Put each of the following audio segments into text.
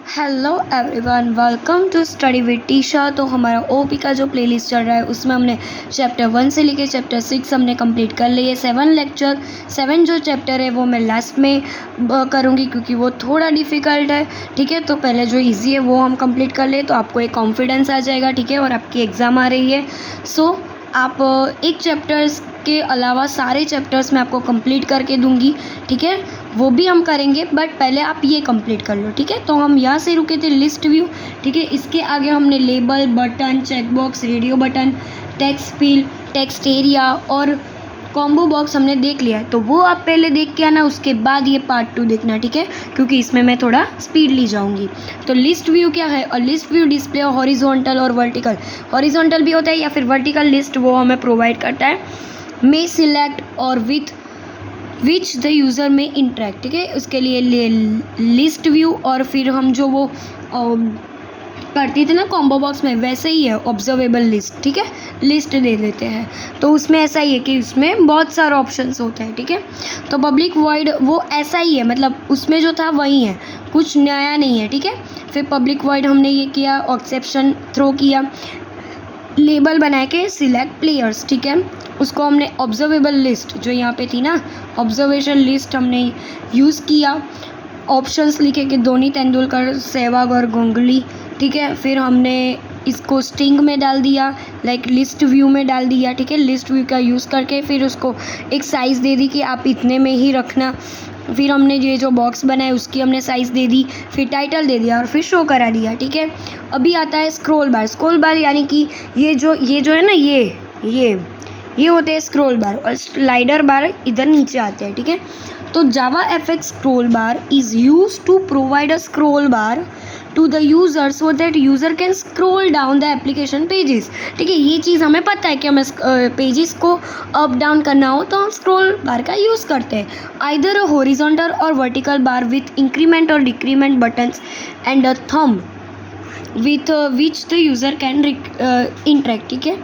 Hello everyone, welcome to study with Tisha. तो हमारा OP का जो प्लेलिस्ट चल रहा है उसमें हमने चैप्टर 1 से लेके चैप्टर 6 हमने कंप्लीट कर लिए। 7 जो चैप्टर है वो मैं लास्ट में करूँगी क्योंकि वो थोड़ा डिफ़िकल्ट है। ठीक है, तो पहले जो इजी है वो हम कंप्लीट कर ले तो आपको एक कॉन्फिडेंस आ जाएगा। ठीक है, और आपकी एग्ज़ाम आ रही है सो आप एक चैप्टर्स के अलावा सारे चैप्टर्स मैं आपको कंप्लीट करके दूंगी। ठीक है, वो भी हम करेंगे बट पहले आप ये कंप्लीट कर लो। ठीक है, तो हम यहाँ से रुके थे लिस्ट व्यू। ठीक है, इसके आगे हमने label, button, checkbox, radio button, text field, text area और कॉम्बो बॉक्स हमने देख लिया है। तो वो आप पहले देख के आना, उसके बाद ये पार्ट 2 देखना। ठीक है, क्योंकि इसमें मैं थोड़ा स्पीडली जाऊंगी। तो लिस्ट व्यू क्या है? और लिस्ट व्यू डिस्प्ले हॉरिजॉन्टल और वर्टिकल, हॉरिजॉन्टल भी होता है या फिर वर्टिकल लिस्ट वो हमें प्रोवाइड करता है। मे सिलेक्ट और विथ विच द यूज़र में इंटरेक्ट। ठीक है, उसके लिए लिस्ट व्यू और फिर हम जो वो करती थी ना कॉम्बो बॉक्स में, वैसे ही है ऑब्जर्वेबल लिस्ट। ठीक है, लिस्ट दे देते हैं तो उसमें ऐसा ही है कि उसमें बहुत सारे ऑप्शंस होते हैं। ठीक है, तो पब्लिक वॉइड वो ऐसा ही है, मतलब उसमें जो था वही है, कुछ नया नहीं है। ठीक है, फिर पब्लिक वॉइड हमने ये किया, एक्सेप्शन थ्रो किया, लेबल बना के सिलेक्ट प्लेयर्स। ठीक है, उसको हमने ऑब्जर्वेबल लिस्ट जो यहाँ पे थी ना, ऑब्जर्वेशन लिस्ट हमने यूज़ किया। ऑप्शंस लिखे कि धोनी, तेंदुलकर, सहवाग और गांगुली। ठीक है, फिर हमने इसको स्ट्रिंग में डाल दिया, लाइक लिस्ट व्यू में डाल दिया। ठीक है, लिस्ट व्यू का यूज़ करके फिर उसको एक साइज़ दे दी कि आप इतने में ही रखना। फिर हमने ये जो बॉक्स बनाया उसकी हमने साइज़ दे दी, फिर टाइटल दे दिया और फिर शो करा दिया। ठीक है, अभी आता है स्क्रॉल बार। स्क्रॉल बार यानी कि ये जो है ना, ये होते हैं स्क्रॉल बार, और स्लाइडर बार इधर नीचे आते हैं। ठीक है, तो Java FX scroll bar is use to provide a scroll bar to the user so that user can scroll down the application pages. ठीक है, ये चीज़ हमें पता है कि हमें पेजेस को अप डाउन करना हो तो हम स्क्रॉल बार का यूज़ करते हैं। आइदर अ हॉरिजॉन्टल और वर्टिकल बार विथ इंक्रीमेंट और decrement buttons and a thumb with which the user can interact. ठीक है,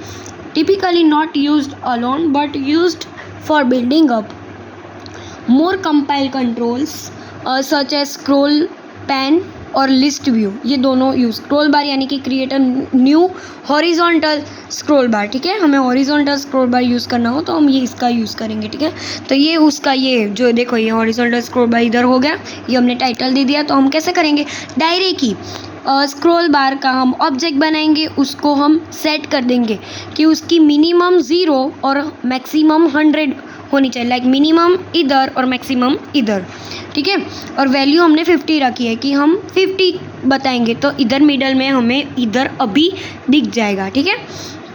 typically not used alone but used for building up more compile controls such as scroll, pan और list view. ये दोनों use, scroll बार यानी कि create a new horizontal scroll बार। ठीक है, हमें हॉरिजॉन्टल स्क्रॉल बार यूज़ करना हो तो हम ये इसका यूज़ करेंगे। ठीक है, तो ये उसका ये जो देखो ये हॉरिजॉन्टल स्क्रॉल बार इधर हो गया, ये हमने टाइटल दे दिया। तो हम कैसे करेंगे? डायरेक्ट की स्क्रॉल बार का हम ऑब्जेक्ट बनाएंगे, उसको हम सेट कर देंगे कि उसकी मिनिमम 0 और मैक्सिमम 100 होनी चाहिए, लाइक मिनिमम इधर और मैक्सिमम इधर। ठीक है, और वैल्यू हमने 50 रखी है कि हम 50 बताएंगे तो इधर मिडल में हमें इधर अभी दिख जाएगा। ठीक है,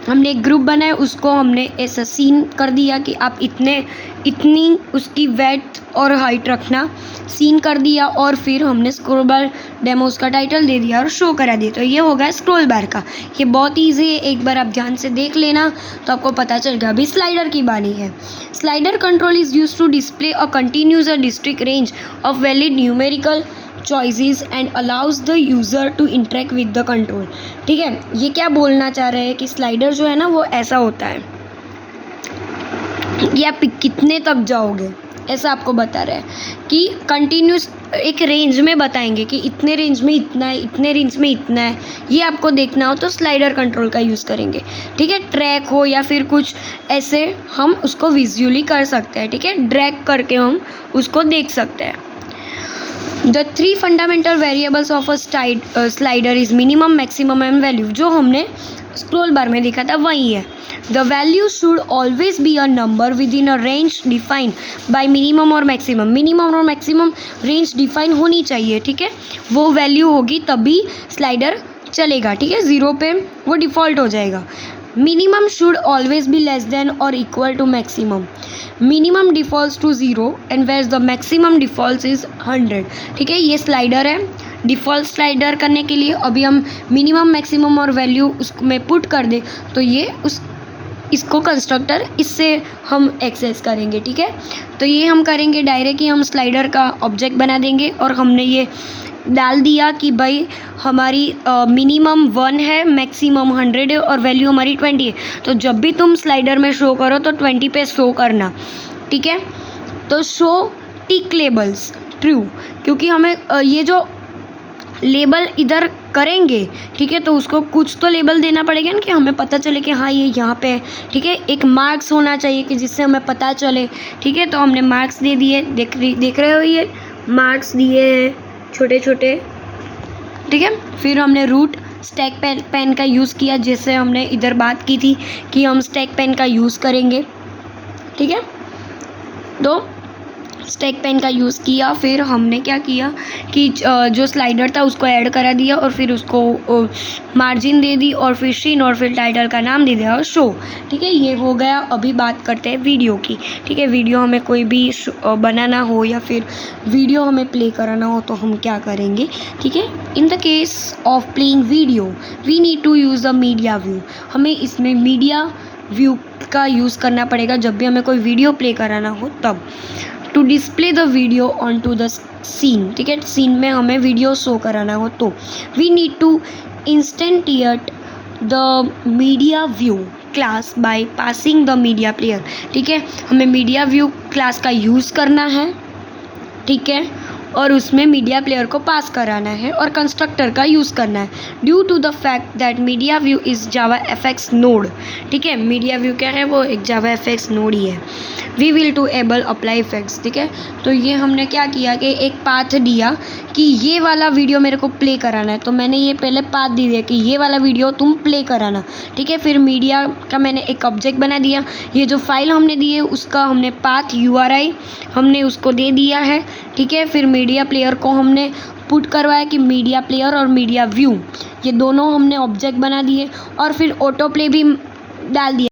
हमने एक ग्रुप बनाया, उसको हमने ऐसा सीन कर दिया कि आप इतनी उसकी वेड्थ और हाइट रखना, सीन कर दिया। और फिर हमने स्क्रॉल बार डेमो उसका टाइटल दे दिया और शो करा दिया। तो ये हो गया स्क्रॉल बार का। ये बहुत ईजी है, एक बार आप ध्यान से देख लेना तो आपको पता चल गया। अभी स्लाइडर की बारी है। Slider control is use to display a continuous और district range of valid numerical choices and allows the user to interact with the control। ठीक है, ये क्या बोलना चाह रहे हैं कि स्लाइडर जो है ना वो ऐसा होता है कि आप कितने तक जाओगे, ऐसा आपको बता रहा है कि कंटिन्यूस एक रेंज में बताएंगे कि इतने रेंज में इतना है, इतने रेंज में इतना है। ये आपको देखना हो तो स्लाइडर कंट्रोल का यूज़ करेंगे। ठीक है, ट्रैक हो या फिर कुछ ऐसे हम उसको विजुअली कर सकते हैं। ठीक है, ड्रैग करके हम उसको देख सकते हैं। The 3 fundamental variables of a slider is minimum, maximum and value। जो हमने स्क्रॉल बार में देखा था वही है। The value should always be a number within a range defined by minimum और maximum। मिनिमम और मैक्सिमम रेंज डिफाइन होनी चाहिए। ठीक है, वो वैल्यू होगी तभी स्लाइडर चलेगा। ठीक है, 0 पे वो डिफ़ॉल्ट हो जाएगा। Minimum should always be less than और equal to maximum. Minimum defaults to 0 and where the maximum defaults is 100। ठीक है, ये स्लाइडर है। डिफ़ॉल्ट स्लाइडर करने के लिए अभी हम मिनिमम, मैक्सिमम और वैल्यू उसमें पुट कर दे तो ये इसको कंस्ट्रक्टर इससे हम एक्सेस करेंगे। ठीक है, तो ये हम करेंगे डायरेक्ट ही, हम स्लाइडर का ऑब्जेक्ट बना देंगे और हमने ये डाल दिया कि भाई हमारी मिनिमम 1 है, मैक्सिमम 100 है और वैल्यू हमारी 20 है। तो जब भी तुम स्लाइडर में शो करो तो 20 पे शो करना। ठीक है, तो शो टिक लेबल्स ट्रू, क्योंकि हमें ये जो लेबल इधर करेंगे, ठीक है, तो उसको कुछ तो लेबल देना पड़ेगा ना कि हमें पता चले कि हाँ ये यहाँ पे है, ठीक है। एक मार्क्स होना चाहिए कि जिससे हमें पता चले, ठीक है। तो हमने मार्क्स दे दिए, देख रहे हो ये मार्क्स दिए हैं छोटे छोटे, ठीक है। फिर हमने रूट स्टैक पेन का यूज़ किया, जैसे हमने इधर बात की थी कि हम स्टैक पेन का यूज़ करेंगे, ठीक है। तो स्टैक पेन का यूज़ किया, फिर हमने क्या किया कि जो स्लाइडर था उसको ऐड करा दिया और फिर उसको मार्जिन दे दी और फिर शीन और फिर टाइटल का नाम दे दिया और शो, ठीक है। ये हो गया। अभी बात करते हैं वीडियो की, ठीक है। वीडियो हमें कोई भी बनाना हो या फिर वीडियो हमें प्ले कराना हो तो हम क्या करेंगे, ठीक है। In the case of playing video we need to use the media view. हमें इसमें मीडिया व्यू का यूज़ करना पड़ेगा जब भी हमें कोई वीडियो प्ले कराना हो तब। To display the video on to the scene, ठीक है, सीन में हमें वीडियो शो कराना हो तो we need to instantiate the media view class by passing the media player, ठीक है। हमें मीडिया व्यू क्लास का यूज़ करना है, ठीक है, और उसमें मीडिया प्लेयर को पास कराना है और कंस्ट्रक्टर का यूज़ करना है। Due to the fact that media view is Java FX node, ठीक है। मीडिया व्यू क्या है, वो एक जावा एफएक्स नोड ही है। We will to able apply effects, ठीक है। तो ये हमने क्या किया कि एक पाथ दिया कि ये वाला वीडियो मेरे को प्ले कराना है, तो मैंने ये पहले पाथ दे दिया कि ये वाला वीडियो तुम प्ले कराना, ठीक है। फिर मीडिया का मैंने एक ऑब्जेक्ट बना दिया, ये जो फाइल हमने दी है उसका हमने पाथ URI हमने उसको दे दिया है, ठीक है। फिर मीडिया प्लेयर को हमने पुट करवाया कि मीडिया प्लेयर और मीडिया व्यू ये दोनों हमने ऑब्जेक्ट बना दिए और फिर ऑटो प्ले भी डाल दिया।